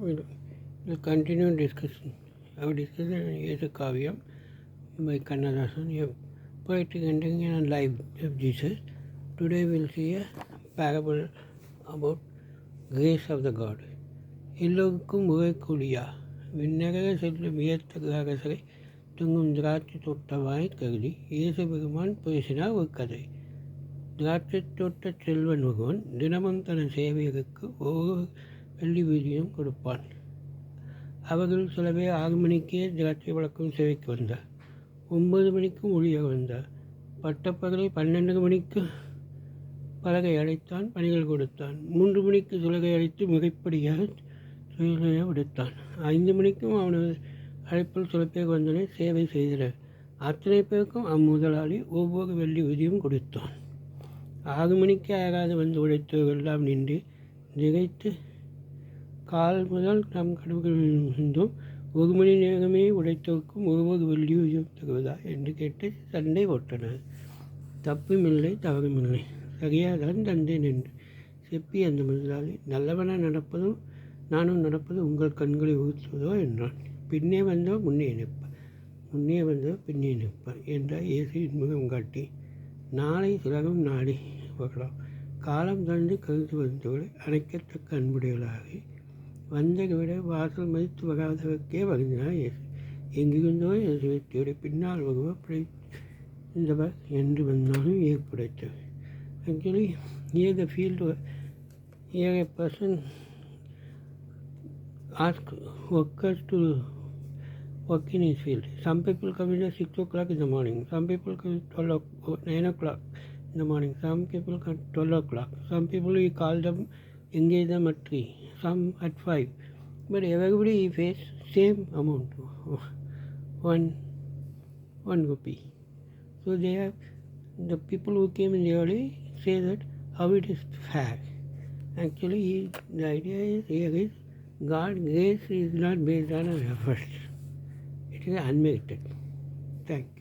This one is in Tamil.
we'll continue discussion. Our discussion is a Kavyam by Kannadasan, a poetry containing a life of Jesus. Today we'll see a parable about grace of the God. எல்லோருக்கும் ஒரே கூலியா விண்ணகர செல்லும் வியத்தகு அரசரை தூங்கும் திராட்சை தோட்டமாய் கருதி இயேசு பெருமான் பேசினார் ஒரு கதை. திராட்சை தோட்ட செல்வன் ஒருவன் தினமும் தன் சேவையருக்கு ஒவ்வொரு வெள்ளி வீதியும் கொடுப்பான். அவர்கள் சில பேர் 6 மணிக்கே திராட்சை வழக்கம் சேவைக்கு வந்தார். 9 மணிக்கும் ஊழியர் வந்தார். பட்டப்பகலை 12 மணிக்கு பலகை அடைத்தான், பணிகள் கொடுத்தான். 3 மணிக்கு சுலகை அடைத்து மிகைப்படியாக தொழிலை விடுத்தான். 5 மணிக்கும் அவனது அழைப்பில் சில பேர் வந்தனை சேவை செய்தனர். அத்தனை பேருக்கும் அம்முதலாளி ஒவ்வொரு வெள்ளி வீதியும் கொடுத்தான். 6 மணிக்கு யாராவது வந்து உழைத்தவர்கள் எல்லாம் நின்று திகைத்து கால் முதல் நம் கடவுள் இருந்தும் 1 மணி நேரமே உழைத்தவர்க்கும் ஒவ்வொரு வெள்ளி வீதியும் தருவதா என்று கேட்டு சண்டை போட்டனர். தப்புமில்லை, தவறுமில்லை, சரியாதான் தந்தேன் என்று செப்பி அந்த முதலாளி, நல்லவன நடப்பதும் நானும் நடப்பது உங்கள் கண்களை ஊற்றுவதோ என்றான். பின்னே வந்தோ முன்னே நிற்பார், முன்னே வந்தோ பின்னே நிற்பார் என்றார் இயேசு இன்முகம் காட்டி. நாளை சிலரும் நாடி வரலாம். காலம் தந்து கருத்து வந்தவர்களை அணைக்கத்தக்க அன்புடையவர்களாக வந்ததை விட வாசல் மதித்து வராதவர்க்கே வருந்தினார் இயேசு. எங்கிருந்தோ இயேசுவை தேடி பின்னால் வருவர் பிழைந்தவர் என்று வந்தாலும் ஏற்புடைத்தவர். Actually, here the field, here a person ask workers to work in his field. Some people come in at 6 o'clock in the morning, some people come at 9 o'clock in the morning, some people come at 12 o'clock, some people we call them, engage them at 3, some at 5, but everybody pays same amount, one rupee. So they have, the people who came in early say that how it is fair. Actually, the idea is here is God's grace is not based on our efforts. It is unmerited. Thank you.